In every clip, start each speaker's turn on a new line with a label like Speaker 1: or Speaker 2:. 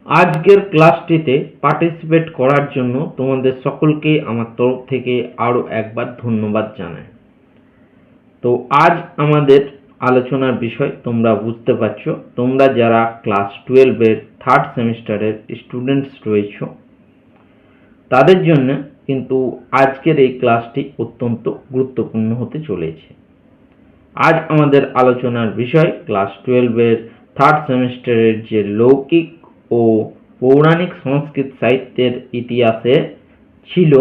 Speaker 1: আজকের ক্লাসটিতে পার্টিসিপেট করার জন্য তোমাদের সকলকে আমার তরফ থেকে আরও একবার ধন্যবাদ জানাই। তো আজ আমাদের আলোচনার বিষয় তোমরা বুঝতে পারছো, তোমরা যারা ক্লাস 12-এর থার্ড সেমিস্টারের স্টুডেন্টস রয়েছ তাদের জন্য কিন্তু আজকের এই ক্লাসটি অত্যন্ত গুরুত্বপূর্ণ হতে চলেছে। আজ আমাদের আলোচনার বিষয় ক্লাস 12-এর থার্ড সেমিস্টারের যে লৌকিক ও পৌরাণিক সংস্কৃত সাহিত্যের ইতিহাসে ছিল,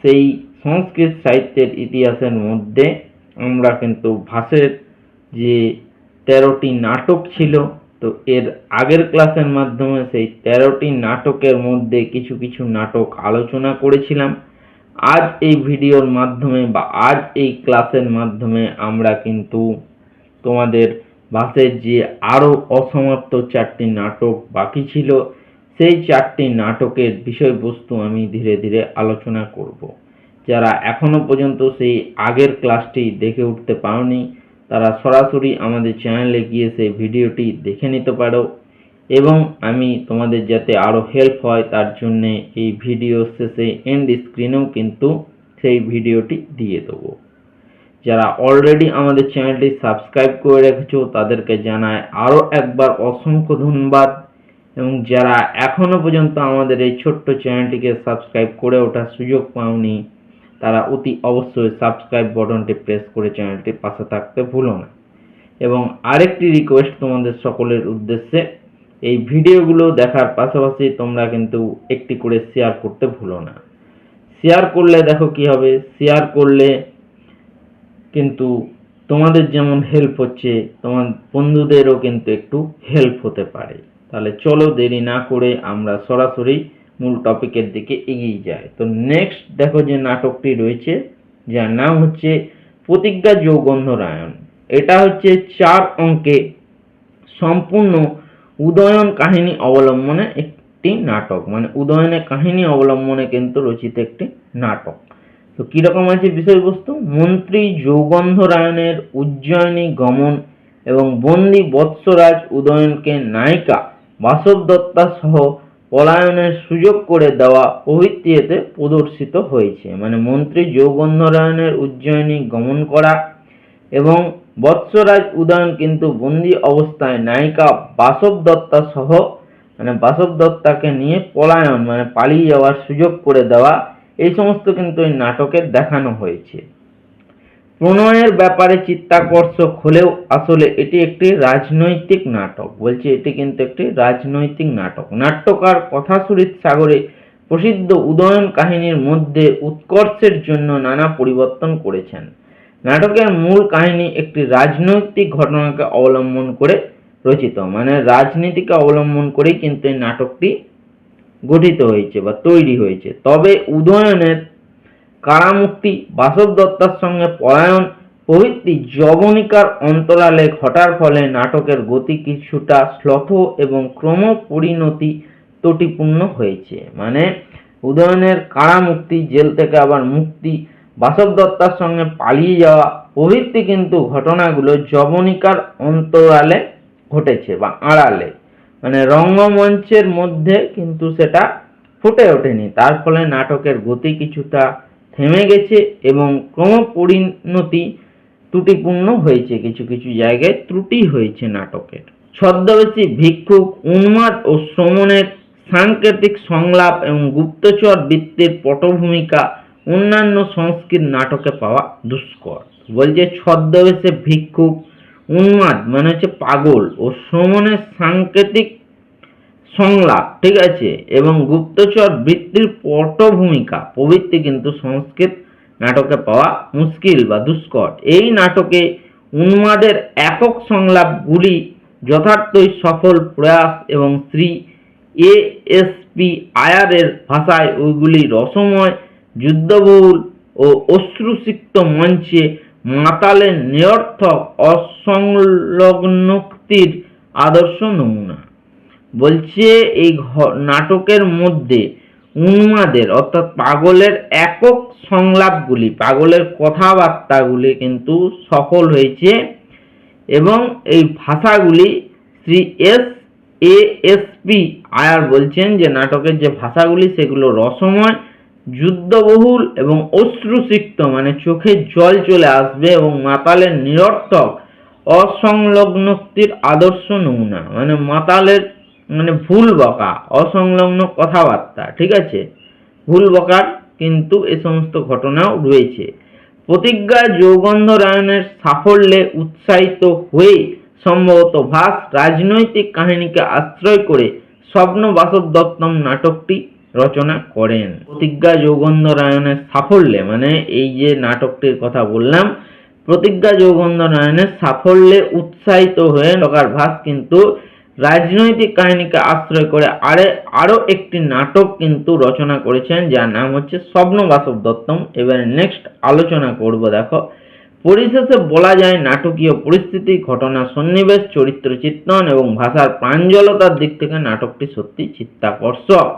Speaker 1: সেই সংস্কৃত সাহিত্যের ইতিহাসের মধ্যে আমরা কিন্তু ভাসের যে 13টি নাটক ছিল, তো এর আগের ক্লাসের মাধ্যমে সেই 13টি নাটকের মধ্যে কিছু কিছু নাটক আলোচনা করেছিলাম। আজ এই ভিডিওর মাধ্যমে বা আজ এই ক্লাসের মাধ্যমে আমরা কিন্তু তোমাদের ভাসের যে আরও অসমাপ্ত 4টি নাটক বাকি ছিল, সেই 4টি নাটকের বিষয়বস্তু আমি ধীরে ধীরে আলোচনা করব। যারা এখনো পর্যন্ত সেই আগের ক্লাসটি দেখে উঠতে পারোনি, তারা সরাসরি আমাদের চ্যানেলে গিয়ে সেই ভিডিওটি দেখে নিতে পারো, এবং আমি তোমাদের যাতে আরও হেল্প হয় তার জন্য এই ভিডিও শেষে এন্ড স্ক্রিনেও কিন্তু সেই ভিডিওটি দিয়ে দেবো। যারা অলরেডি আমাদের চ্যানেলটি সাবস্ক্রাইব করে রেখেছো তাদেরকে জানাই আরও একবার অসংখ্য ধন্যবাদ, এবং যারা এখনো পর্যন্ত আমাদের এই ছোট্ট চ্যানেলটিকে সাবস্ক্রাইব করে ওঠার সুযোগ পাওনি, তারা অতি অবশ্যই সাবস্ক্রাইব বাটনটি প্রেস করে চ্যানেলটির পাশে থাকতে ভুলো না। এবং আরেকটি রিকোয়েস্ট তোমাদের সকলের উদ্দেশ্যে, এই ভিডিওগুলো দেখার পাশাপাশি তোমরা কিন্তু একটি করে শেয়ার করতে ভুলো না। শেয়ার করলে দেখো কি হবে, শেয়ার করলে কিন্তু তোমাদের যেমন হেল্প হচ্ছে, তোমার বন্ধুদেরও কিন্তু একটু হেল্প হতে পারে। তাহলে চলো দেরি না করে আমরা সরাসরি মূল টপিকের দিকে এগিয়ে যাই। তো নেক্সট দেখো যে নাটকটি রয়েছে, যার নাম হচ্ছে প্রতিজ্ঞা যৌগন্ধরায়ণ। এটা হচ্ছে 4 অঙ্কে সম্পূর্ণ উদয়ন কাহিনী অবলম্বনে একটি নাটক, মানে উদয়নের কাহিনী অবলম্বনে কিন্তু রচিত একটি নাটক। তো কিরকম আছে বিষয়বস্তু? মন্ত্রী যৌগন্ধরায়ণের উজ্জয়িনী গমন এবং বন্দী বৎসরাজ উদয়নকে নায়িকা বাসব দত্তা সহ পলায়নের সুযোগ করে দেওয়া প্রভৃতি এতে প্রদর্শিত হয়েছে। মানে মন্ত্রী যৌগন্ধরায়ণের উজ্জয়িনী গমন করা এবং বৎসরাজ উদয়ন কিন্তু বন্দী অবস্থায় নায়িকা বাসব দত্তা সহ, মানে বাসব দত্তাকে নিয়ে পলায়ন মানে পালিয়ে যাওয়ার সুযোগ করে দেওয়া, এই সমস্ত কিন্তু এই নাটকে দেখানো হয়েছে। প্রণয়ের ব্যাপারে চিত্তাকর্ষক হলেও আসলে এটি একটি রাজনৈতিক নাটক। বলছে এটি কিন্তু একটি রাজনৈতিক নাটক। নাট্যকার কথাসুরিত সাগরে প্রসিদ্ধ উদয়ন কাহিনীর মধ্যে উৎকর্ষের জন্য নানা পরিবর্তন করেছেন। নাটকের মূল কাহিনী একটি রাজনৈতিক ঘটনাকে অবলম্বন করে রচিত, মানে রাজনীতিকে অবলম্বন করেই কিন্তু এই নাটকটি গঠিত হয়েছে বা তৈরি হয়েছে। তবে উদয়নের কারামুক্তি, বাসব দত্তার সঙ্গে পলায়ন প্রভৃতি যবনিকার অন্তরালে ঘটার ফলে নাটকের গতি কিছুটা শ্লথ এবং ক্রমপরিণতি ত্রুটিপূর্ণ হয়েছে। মানে উদয়নের কারামুক্তি, জেল থেকে আবার মুক্তি, বাসব দত্তার সঙ্গে পালিয়ে যাওয়া প্রভৃতি কিন্তু ঘটনাগুলো যবনিকার অন্তরালে ঘটেছে বা আড়ালে, মানে রঙ্গমঞ্চের মধ্যে কিন্তু সেটা ফুটে ওঠেনি। তার ফলে নাটকের গতি কিছুটা থেমে গেছে এবং ক্রমপরিণতি ত্রুটিপূর্ণ হয়েছে, কিছু কিছু জায়গায় ত্রুটি হয়েছে নাটকের। ছদ্মবেশী ভিক্ষুক, উন্মাদ ও শ্রমণের সাংকেতিক সংলাপ এবং গুপ্তচর বৃত্তির পটভূমিকা অন্যান্য সংস্কৃত নাটকে পাওয়া দুষ্কর। বলছে ছদ্মবেশে ভিক্ষুক, উন্মাদ মানে হচ্ছে পাগল, ও শ্রমণের সাংকেতিক সংলাপ, ঠিক আছে, এবং গুপ্তচর বৃত্তির পটভূমিকা প্রভৃতি কিন্তু সংস্কৃত নাটকে পাওয়া মুশকিল বা দুষ্কর। এই নাটকে উন্মাদের একক সংলাপগুলি যথার্থই সফল প্রয়াস এবং শ্রী এএসপি আয়ারের ভাষায় ওইগুলি রসময়, যুদ্ধবহুল ও অশ্রুসিক্ত মঞ্চে মাতালের নিরর্থক অসংলগ্নোক্তির আদর্শ নমুনা। বলছে এই নাটকের মধ্যে উন্মাদের অর্থাৎ পাগলের একক সংলাপগুলি, পাগলের কথাবার্তাগুলি কিন্তু সফল হয়েছে, এবং এই ভাষাগুলি শ্রী এএসপি আয়ার বলছেন যে নাটকের যে ভাষাগুলি সেগুলো রসময়, যুদ্ধবহুল এবং অশ্রুসিক্ত, মানে চোখে জল চলে আসবে, এবং মাতালের নিরর্থক অসংলগ্নোক্তির আদর্শ নমুনা, মানে মাতালের মানে ভুল বকা, অসংলগ্ন কথাবার্তা, ঠিক আছে, ভুল বকার কিন্তু এ সমস্ত ঘটনাও রয়েছে। প্রতিজ্ঞা যৌগন্ধরায়ণের সাফল্যে উৎসাহিত হয়ে সম্ভবত ভাস রাজনৈতিক কাহিনীকে আশ্রয় করে স্বপ্ন বাসব দত্তম নাটকটি রচনা করেন। প্রতিজ্ঞা যৌগন্ধরায়ণের সাফল্যে, মানে এই যে নাটকটির কথা বললাম, প্রতিজ্ঞা যৌগন্ধরায়ণের সাফল্যে উৎসাহিত হয়ে লকার ভাস কিন্তু রাজনৈতিক কাহিনীকে আশ্রয় করে আরো একটি নাটক কিন্তু রচনা করেছেন, যার নাম হচ্ছে স্বপ্ন বাসব দত্তম। এবারে নেক্সট আলোচনা করব। দেখো, পরিশেষে বলা যায় নাটকীয় পরিস্থিতি, ঘটনা সন্নিবেশ, চরিত্র চিত্রণ এবং ভাষার প্রাঞ্জলতার দিক থেকে নাটকটি সত্যি চিত্তাকর্ষক।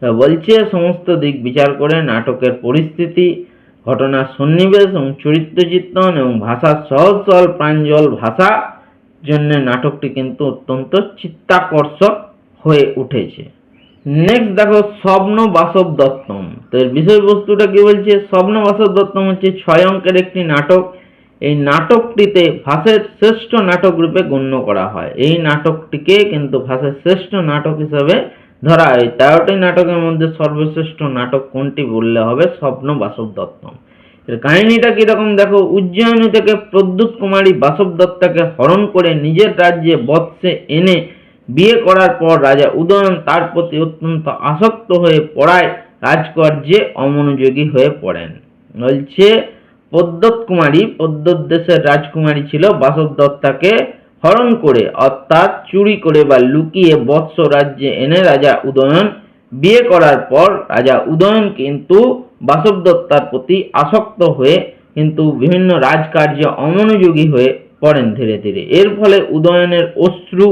Speaker 1: বলছে সমস্ত দিক বিচার করে নাটকের পরিস্থিতি, ঘটনার সন্নিবেশ এবং চরিত্র চিত্রণ এবং ভাষার সহজ সরল প্রাঞ্জল ভাষা জন্য নাটকটি কিন্তু অত্যন্ত চিত্তাকর্ষক হয়ে উঠেছে। নেক্সট দেখো, স্বপ্ন বাসব দত্তম। তো এর বিষয়বস্তুটা কি বলছে? স্বপ্ন বাসব দত্তম হচ্ছে 6 অঙ্কের একটি নাটক। এই নাটকটিতে ভাষার শ্রেষ্ঠ নাটক রূপে গণ্য করা হয়। এই নাটকটিকে কিন্তু ভাষার শ্রেষ্ঠ নাটক হিসেবে ধরা হয়। 13টি নাটকের মধ্যে সর্বশ্রেষ্ঠ নাটক কোনটি বললে হবে? স্বপ্ন বাসব দত্তম। এর কাহিনীটা কিরকম দেখো, উজ্জয়িনী থেকে প্রদ্যুৎ কুমারী বাসব দত্তাকে হরণ করে নিজের রাজ্যে বৎসে এনে বিয়ে করার পর রাজা উদয়ন তার প্রতি অত্যন্ত আসক্ত হয়ে পড়ায় রাজকার্যে অমনোযোগী হয়ে পড়েন। বলছে প্রদ্যোৎ কুমারী, প্রদ্যোৎ দেশের রাজকুমারী ছিল, বাসব দত্তাকে হরণ করে অর্থাৎ চুরি করে বা লুকিয়ে বৎস রাজ্যে এনে রাজা উদয়ন বিয়ে করার পর রাজা উদয়ন কিন্তু বাসব দত্তার প্রতি আসক্ত হয়ে কিন্তু বিভিন্ন রাজকার্যে অমনোযোগী হয়ে পড়েন ধীরে ধীরে। এর ফলে উদয়নের অশ্রু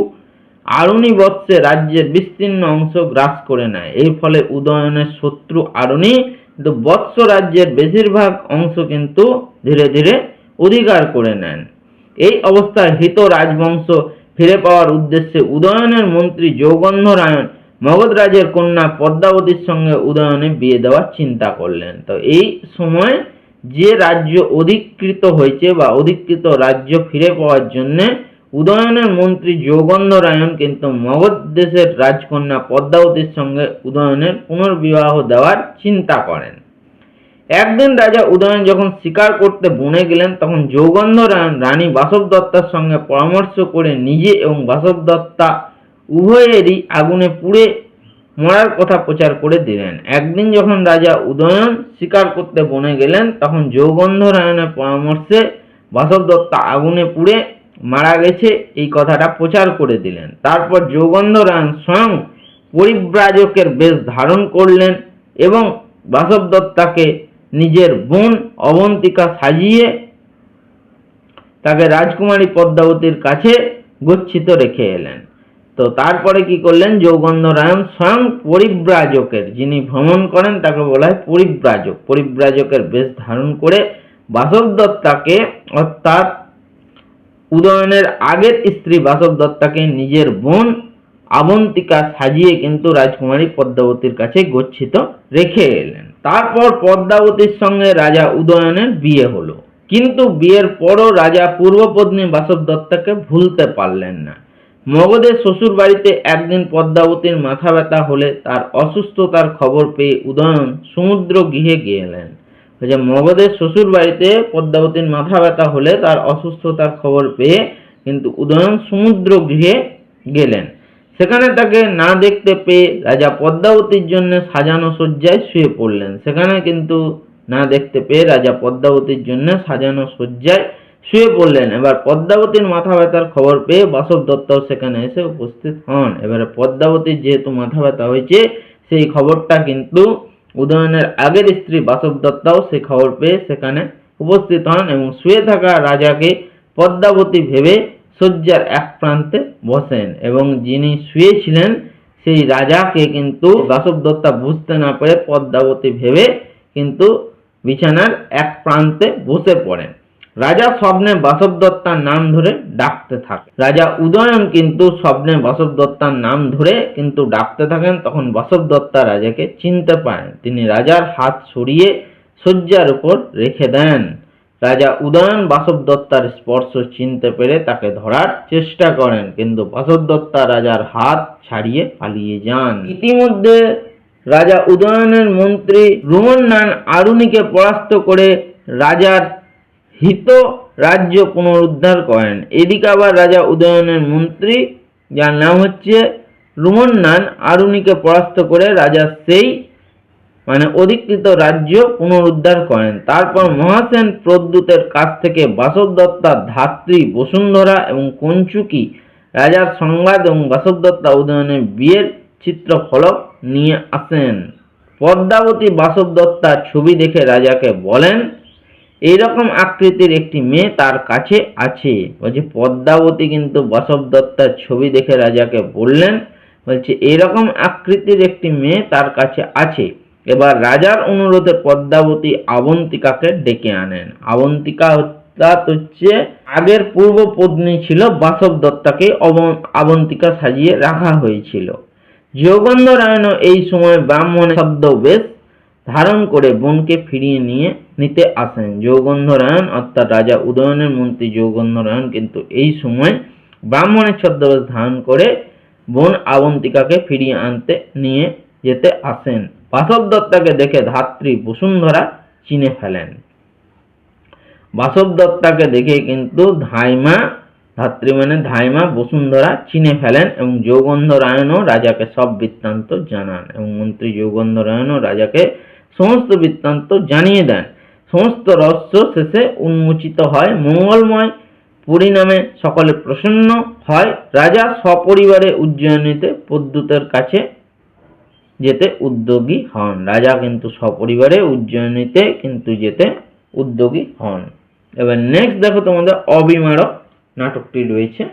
Speaker 1: আরুণী বৎসে রাজ্যের বিস্তীর্ণ অংশ গ্রাস করে নেয়। এর ফলে উদয়নের শত্রু আরুণী কিন্তু বৎস রাজ্যের বেশিরভাগ অংশ কিন্তু ধীরে ধীরে অধিকার করে নেন। এই অবস্থায় হৃত রাজবংশ ফিরে পাওয়ার উদ্দেশ্যে উদয়নের মন্ত্রী যৌগন্ধরায়ণ মগধ রাজের কন্যা পদ্মাবতীর সঙ্গে উদয়নের বিয়ে দেওয়ার চিন্তা করলেন। তো এই সময় যে রাজ্য অধিকৃত হয়েছে বা অধিকৃত রাজ্য ফিরে পাওয়ার জন্য উদয়নের মন্ত্রী যৌগন্ধরায়ণ কিন্তু মগধ দেশের রাজকন্যা পদ্মাবতীর সঙ্গে উদয়নের পুনর্বিবাহ দেওয়ার চিন্তা করেন। একদিন রাজা উদয়ন যখন শিকার করতে বনে গেলেন, তখন যৌগন্ধরায়ণ রানী বাসব দত্তার সঙ্গে পরামর্শ করে নিজে এবং বাসব দত্তা উভয়েরই আগুনে পুড়ে মরার কথা প্রচার করে দিলেন। একদিন যখন রাজা উদয়ন শিকার করতে বনে গেলেন, তখন যৌগন্ধরায়ণের পরামর্শে বাসব দত্তা আগুনে পুড়ে মারা গেছে এই কথাটা প্রচার করে দিলেন। তারপর যৌগন্ধরায়ণ স্বয়ং পরিব্রাজকের বেশ ধারণ করলেন এবং বাসব দত্তাকে নিজের বোন অবন্তিকা সাজিয়ে তাকে রাজকুমারী পদ্মাবতীর কাছে গচ্ছিত রেখে এলেন। তো তারপরে কি করলেন? যৌগন্ধরায়ণ স্বয়ং পরিব্রাজকের, যিনি ভ্রমণ করেন তাকে বলা হয় পরিব্রাজক, পরিব্রাজকের বেশ ধারণ করে বাসব দত্তাকে অর্থাৎ উদয়নের আগের স্ত্রী বাসব দত্তাকে নিজের বোন অবন্তিকা সাজিয়ে কিন্তু রাজকুমারী পদ্মাবতীর কাছে গচ্ছিত রেখে এলেন। তারপর পদ্মাবতীর সঙ্গে রাজা উদয়নের বিয়ে হলো, কিন্তু বিয়ের পরও রাজা পূর্বপত্নী বাসব দত্তাকে ভুলতে পারলেন না। মগধের শ্বশুর বাড়িতে একদিন পদ্মাবতীর মাথা ব্যথা হলে তার অসুস্থতার খবর পেয়ে উদয়ন সমুদ্র গৃহে গেলেন। মগধের শ্বশুর বাড়িতে পদ্মাবতীর মাথা ব্যথা হলে তার অসুস্থতার খবর পেয়ে কিন্তু উদয়ন সমুদ্র গৃহে গেলেন। সেখানে তাকে না দেখতে পেয়ে রাজা পদ্মাবতীর জন্য সাজানো শয্যায় শুয়ে পড়লেন। সেখানে কিন্তু না দেখতে পেয়ে রাজা পদ্মাবতীর জন্য সাজানো শয্যায় শুয়ে পড়লেন। এবার পদ্মাবতীর মাথা ব্যথার খবর পেয়ে বাসব দত্তাও সেখানে এসে উপস্থিত হন। এবারে পদ্মাবতীর যেহেতু মাথা ব্যথা হয়েছে, সেই খবরটা কিন্তু উদয়নের আগের স্ত্রী বাসব দত্তাও সেই খবর পেয়ে সেখানে উপস্থিত হন এবং শুয়ে থাকা রাজাকে পদ্মাবতী ভেবে শয্যার এক প্রান্তে বসেন এবং যিনি শুয়েছিলেন সেই রাজাকে কিন্তু বাসব দত্তা বুঝতে না পেরে পদ্মাবতী ভেবে কিন্তু বিছানার এক প্রান্তে বসে পড়েন। রাজা স্বপ্নে বাসবদত্তার নাম ধরে ডাকতে থাকে। রাজা উদয়ন কিন্তু স্বপ্নে বাসবদত্তার নাম ধরে কিন্তু ডাকতে থাকেন। তখন বাসবদত্তা রাজাকে চিনতে পারেন। তিনি রাজার হাত সরিয়ে শয্যার উপর রেখে দেন। রাজা উদয়ন বাসবদত্তার স্পর্শ চিনতে পেরে তাকে ধরার চেষ্টা করেন, কিন্তু বাসবদত্তা রাজার হাত ছাড়িয়ে পালিয়ে যান। ইতিমধ্যে রাজা উদয়নের মন্ত্রী রুমন্নান আরুনিকে পরাস্ত করে রাজার হিত রাজ্য পুনরুদ্ধার করেন। এদিকে আবার রাজা উদয়নের মন্ত্রী, যার নাম হচ্ছে রুমন্নান, আরুনিকে পরাস্ত করে রাজা সেই অধিকৃত রাজ্য পুনরুদ্ধার করেন। তারপর মহাসেন প্রদ্যুতের কাছ থেকে বাসবদত্তার ধাত্রী বসুন্ধরা এবং কঞ্চুকি রাজার সংবাদ এবং বাসবদত্তা উদয়নের বিয়ের চিত্রফলক নিয়ে আসেন। পদ্মাবতী বাসবদত্তার ছবি দেখে রাজাকে বলেন, এইরকম আকৃতির একটি মেয়ে তার কাছে আছে। বলছে পদ্মাবতী কিন্তু বাসবদত্তার ছবি দেখে রাজাকে বললেন, বলছে এইরকম আকৃতির একটি মেয়ে তার কাছে আছে। এবার রাজার অনুরোধে পদ্মাবতী আবন্তিকাকে ডেকে আনেন। আবন্তিকা হচ্ছে আগের পূর্ব পত্নী ছিল বাসবদত্তাকে আবন্তিকা সাজিয়ে রাখা হয়েছিল। যোগেন্দ্রনারায়ণও এই সময় ব্রাহ্মণের ছদ্মবেশ ধারণ করে বোনকে ফিরিয়ে নিতে আসেন। যোগেন্দ্রনারায়ণ অর্থাৎ রাজা উদয়নের মন্ত্রী যোগেন্দ্রনারায়ণ কিন্তু এই সময় ব্রাহ্মণের ছদ্মবেশ ধারণ করে বোন আবন্তিকাকে ফিরিয়ে নিয়ে যেতে আসেন। বাসবদত্তাকে দেখে ধাত্রী বসুন্ধরা চিনে ফেলেন। বাসবদত্তাকে দেখে কিন্তু ধাত্রী বসুন্ধরা চিনে ফেলেন এবং যোগেন্দ্রনারায়ণও রাজাকে সব বৃত্তান্ত জানান এবং মন্ত্রী যোগেন্দ্রনারায়ণও রাজাকে সমস্ত বৃত্তান্ত জানিয়ে দেন। সমস্ত রহস্য শেষে উন্মোচিত হয় মঙ্গলময় পরিণামে সকলে প্রসন্ন হয়। রাজা সপরিবারে উজ্জয়িনীতে প্রদ্যুতের কাছে যেতে উদ্যোগী হন। রাজা কিন্তু সপরিবারে উজ্জয়িনীতে কিন্তু যেতে উদ্যোগী হন। এবার নেক্সট দেখো তোমাদের অবিমারক নাটকটি রয়েছে।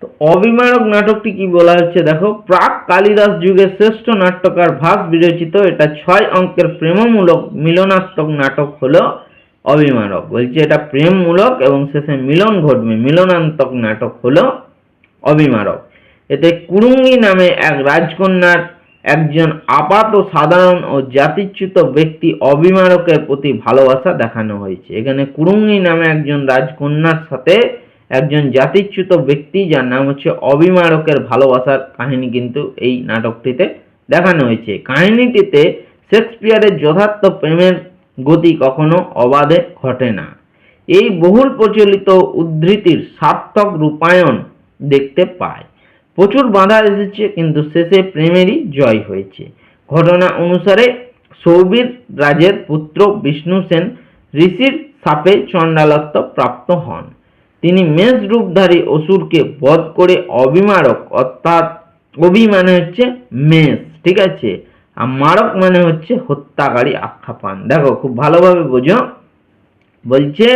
Speaker 1: তো অবিমারক নাটকটি কি বলা হচ্ছে দেখো, প্রাক কালিদাস যুগের শ্রেষ্ঠ নাট্যকার ভাস বিরচিত এটা 6 অঙ্কের প্রেমমূলক মিলনাত্মক নাটক হলো অবিমারক। বলছে এটা প্রেমমূলক এবং শেষে মিলন ঘটবে, মিলনাত্মক নাটক হলো অবিমারক। এতে কুরুঙ্গি নামে এক রাজকন্যার একজন আপাত সাধারণ ও জাতিচ্যুত ব্যক্তি অবিমারকের প্রতি ভালোবাসা দেখানো হয়েছে। এখানে কুরুঙ্গি নামে একজন রাজকন্যার সাথে একজন জাতিচ্যুত ব্যক্তি, যার নাম হচ্ছে অবিমারকের ভালোবাসার কাহিনী কিন্তু এই নাটকটিতে দেখানো হয়েছে। কাহিনীটিতে শেক্সপিয়ারের যথার্থ প্রেমের গতি কখনো অবাধে ঘটে না। এই বহুল প্রচলিত উদ্ধৃতির সার্থক রূপায়ণ দেখতে পায়। প্রচুর বাধা এসেছে কিন্তু শেষে প্রেমেরই জয় হয়েছে। ঘটনা অনুসারে সৌবীর রাজের পুত্র বিষ্ণুসেন ঋষির শাপে চণ্ডালত্ব প্রাপ্ত হন। তিনি মেষ রূপধারী অসুরকে বধ করে অবিমারক অর্থাৎ অবি মানে হচ্ছে মেষ, ঠিক আছে, আর মারক মানে হচ্ছে হত্যাকারী আখ্যা পান। দেখো খুব ভালোভাবে বোঝো। বলছে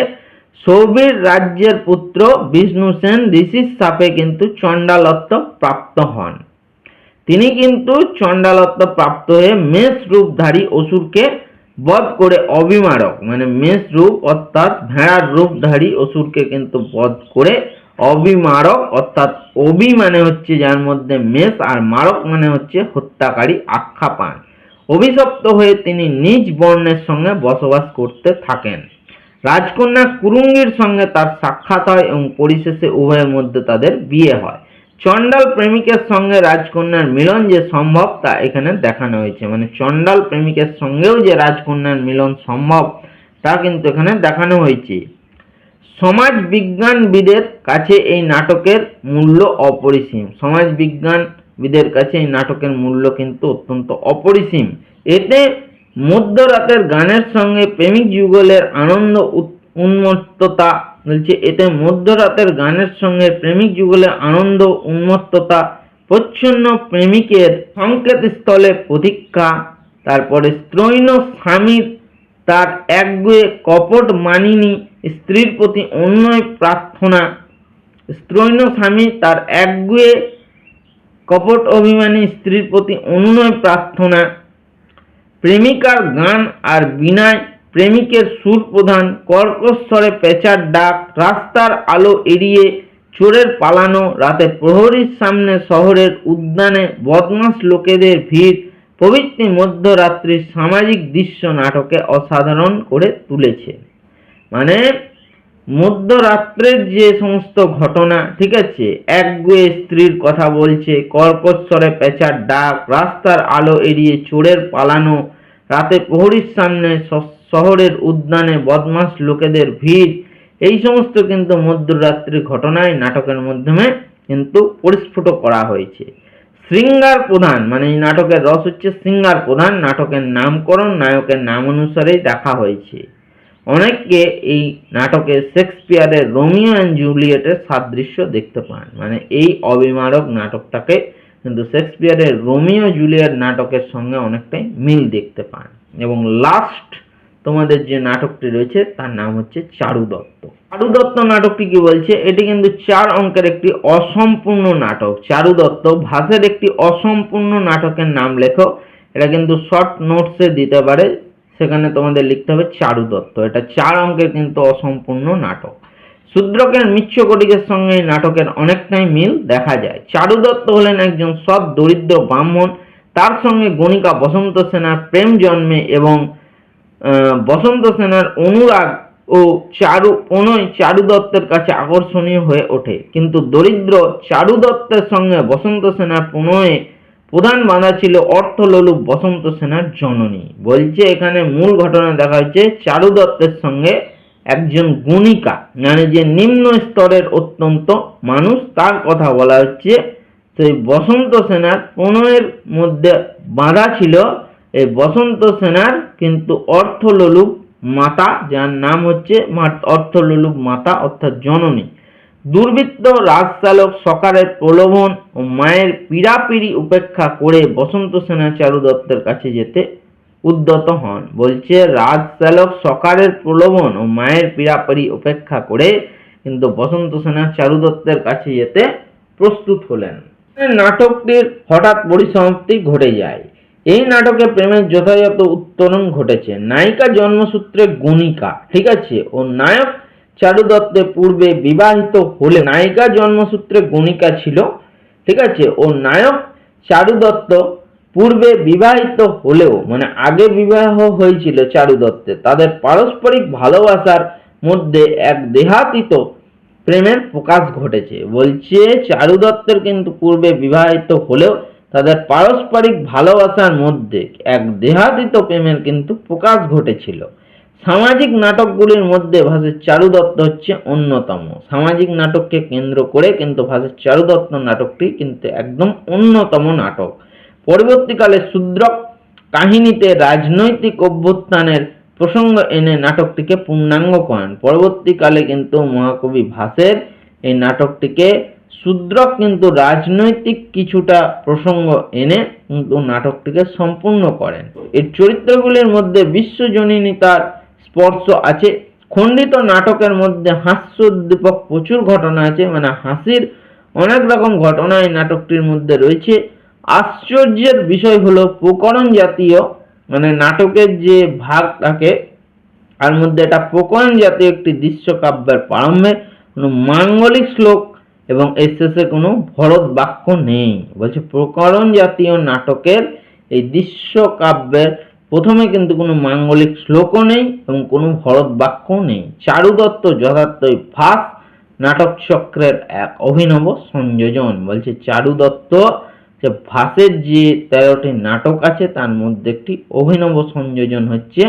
Speaker 1: সৌবীর রাজ্যের পুত্র বিষ্ণুসেন ঋষির শাপে কিন্তু চণ্ডালত্ব প্রাপ্ত হন। তিনি কিন্তু চণ্ডালত্ব প্রাপ্ত হয়ে মেষ রূপধারী অসুরকে বধ করে অবিমারক মানে মেষ রূপ অর্থাৎ ভেড়ার রূপধারী অসুরকে কিন্তু বধ করে অবিমারক অর্থাৎ অবি মানে হচ্ছে যার মধ্যে মেষ আর মারক মানে হচ্ছে হত্যাকারী আখ্যা পান। অভিশপ্ত হয়ে তিনি নিজ বর্ণের সঙ্গে বসবাস করতে থাকেন। রাজকন্যা কুরুঙ্গির সঙ্গে তার সাক্ষাৎ হয় এবং পরিশেষে উভয়ের মধ্যে তাদের বিয়ে হয়। চণ্ডাল প্রেমিকের সঙ্গে রাজকন্যার মিলন যে সম্ভব তা এখানে দেখানো হয়েছে। চণ্ডাল প্রেমিকের সঙ্গেও যে রাজকন্যার মিলন সম্ভব তা কিন্তু এখানে দেখানো হয়েছে। সমাজ বিজ্ঞানবিদের কাছে এই নাটকের মূল্য অপরিসীম। সমাজ বিজ্ঞানবিদের কাছে এই নাটকের মূল্য কিন্তু অত্যন্ত অপরিসীম। এতে মধ্যরাতের গানের সঙ্গে প্রেমিক যুগলের আনন্দ উন্মত্ততা বলছে এতে মধ্যরাতের গানের সঙ্গে প্রেমিক যুগলের আনন্দ উন্মত্ততা, প্রচ্ছন্ন প্রেমিকের সংকেত স্থলে প্রতীক্ষা, তারপরে স্ত্রৈণ স্বামীর তার একগুয়ে কপট মানিনী স্ত্রীর প্রতি অন্যয় প্রার্থনা, স্ত্রৈণ স্বামী তার একগুয়ে কপট অভিমানী স্ত্রীর প্রতি অনুনয় প্রার্থনা, প্রেমিকার গান আর বিনয় প্রেমিকের সুর প্রধান, কর্কশ্বরে পেঁচার ডাক, রাস্তার আলো এড়িয়ে চোরের পালানো, রাতে প্রহরীর সামনে শহরের উদ্যানে বদমাস লোকেদের ভিড় প্রভৃতি মধ্যরাত্রির সামাজিক দৃশ্য নাটকে অসাধারণ করে তুলেছে। মানে মধ্যরাত্রের যে সমস্ত ঘটনা, ঠিক আছে, একগুঁয়ে স্ত্রীর কথা বলছে, কর্কশ্বরে পেঁচার ডাক, রাস্তার আলো এড়িয়ে চোরের পালানো, রাতে প্রহরীর সামনে শহরের উদ্যানে বদমাস লোকেদের ভিড়, এই সমস্ত কিন্তু মধ্যরাত্রির ঘটনায় নাটকের মাধ্যমে কিন্তু পরিস্ফুট করা হয়েছে। শৃঙ্গার প্রধান, মানে এই নাটকের রস হচ্ছে শৃঙ্গার প্রধান। নাটকের নামকরণ নায়কের নাম অনুসারেই রাখা হয়েছে। অনেককে এই নাটকে শেক্সপিয়ারের রোমিও অ্যান্ড জুলিয়েটের সাদৃশ্য দেখতে পান। মানে এই অবিমারক নাটকটাকে কিন্তু শেক্সপিয়ারের রোমিও জুলিয়েট নাটকের সঙ্গে অনেকটাই মিল দেখতে পান। এবং লাস্ট তোমাদের যে নাটকটি রয়েছে তার নাম হচ্ছে চারুদত্ত। চারুদত্ত নাটকটি কি বলছে, এটি কিন্তু 4 অঙ্কের একটি অসম্পূর্ণ নাটক। চারুদত্ত ভাসের একটি অসম্পূর্ণ নাটকের নাম লেখো। এটা কিন্তু শর্ট নোটসে দিতে পারে, সেখানে তোমাদের লিখতে হবে চারুদত্ত। এটা 4 অঙ্কের কিন্তু অসম্পূর্ণ নাটক। শূদ্রকের মিচ্ছকটিকের সঙ্গে নাটকের অনেকটাই মিল দেখা যায়। চারুদত্ত হলেন একজন সৎ দরিদ্র ব্রাহ্মণ, তার সঙ্গে গণিকা বসন্ত সেনার প্রেম জন্মে এবং বসন্ত সেনার অনুরাগ ও প্রণয় চারুদত্তের কাছে আকর্ষণীয় হয়ে ওঠে। কিন্তু দরিদ্র চারুদত্তের সঙ্গে বসন্ত সেনার প্রণয়ে প্রধান বাধা ছিল অর্থলোলুপ বসন্ত সেনার জননী। বলছে এখানে মূল ঘটনা দেখা হচ্ছে চারুদত্তের সঙ্গে একজন গণিকা, মানে যে নিম্ন স্তরের অত্যন্ত মানুষ, তার কথা বলা হচ্ছে। সেই বসন্ত সেনার প্রণয়ের মধ্যে বাধা ছিল এই বসন্ত সেনার কিন্তু অর্থলোলুপ মাতা, যার নাম হচ্ছে অর্থলোলুপ মাতা অর্থাৎ জননী। দুর্বৃত্ত রাজচালক সকারের প্রলোভন ও মায়ের পীড়াপিড়ি উপেক্ষা করে বসন্ত সেনা চারুদত্তের কাছে যেতে উদ্যত হন। বলছে রাজচালক সকারের প্রলোভন ও মায়ের পীড়াপিড়ি উপেক্ষা করে কিন্তু বসন্ত সেনা চারুদত্তের কাছে যেতে প্রস্তুত হলেন। নাটকটির হঠাৎ পরিসমাপ্তি ঘটে যায়। এই নাটকে প্রেমের যথাযথ উত্তরণ ঘটেছে। নায়িকা জন্মসূত্রে গণিকা, ঠিক আছে, ও নায়ক চারুদত্তে পূর্বে বিবাহিত হলে নায়িকা জন্মসূত্রে গণিকা ছিল, ঠিক আছে, ও নায়ক চারুদত্ত পূর্বে বিবাহিত হলেও, মানে আগে বিবাহ হয়েছিল চারুদত্তের, তাদের পারস্পরিক ভালোবাসার মধ্যে এক দেহাতীত প্রেমের প্রকাশ ঘটেছে। বলছে চারুদত্তের কিন্তু পূর্বে বিবাহিত হলেও তাদের পারস্পরিক ভালোবাসার মধ্যে এক দেহাতীত প্রেমের কিন্তু প্রকাশ ঘটেছিল। সামাজিক নাটকগুলির মধ্যে ভাসের চারুদত্ত হচ্ছে অন্যতম। সামাজিক নাটককে কেন্দ্র করে কিন্তু ভাসের চারুদত্ত নাটকটি কিন্তু একদম অন্যতম নাটক। পরবর্তীকালে শূদ্রক কাহিনীতে রাজনৈতিক অভ্যুত্থানের প্রসঙ্গ এনে নাটকটিকে পূর্ণাঙ্গ করেন। পরবর্তীকালে কিন্তু মহাকবি ভাসের এই নাটকটিকে শূদ্রক কিন্তু রাজনৈতিক কিছুটা প্রসঙ্গ এনে কিন্তু নাটকটিকে সম্পূর্ণ করেন। এর চরিত্রগুলির মধ্যে বিশ্বজনীনতার স্পর্শ আছে। খণ্ডিত নাটকের মধ্যে হাস্যোদ্দীপক প্রচুর ঘটনা আছে, মানে হাসির অনেক রকম ঘটনা এই নাটকটির মধ্যে রয়েছে। আশ্চর্যের বিষয় হলো প্রকরণ জাতীয়, মানে নাটকের যে ভাগ থাকে তার মধ্যে এটা প্রকরণ জাতীয় একটি দৃশ্যকাব্যের প্রারম্ভে কোনো মাঙ্গলিক শ্লোক এবং এর শেষে কোনো ভরত বাক্য নেই। বলছে প্রকরণ জাতীয় নাটকের এই দৃশ্যকাব্যের প্রথমে কিন্তু কোনো মাঙ্গলিক শ্লোকও নেই এবং কোনো ভরত বাক্য নেই। চারুদত্ত যথার্থই ভাস নাটক চক্রের এক অভিনব সংযোজন। বলছে চারুদত্ত যে ভাসের যে 13টি নাটক আছে তার মধ্যে একটি অভিনব সংযোজন হচ্ছে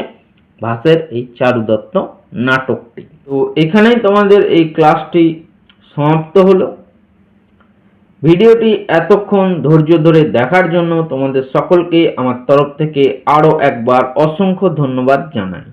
Speaker 1: ভাসের এই চারুদত্ত নাটকটি। তো এখানেই তোমাদের এই ক্লাসটি সমাপ্ত হলো। ভিডিওটি এতক্ষণ ধৈর্য ধরে দেখার জন্য তোমাদের সকলকে আমার তরফ থেকে আরো একবার অসংখ্য ধন্যবাদ জানাই।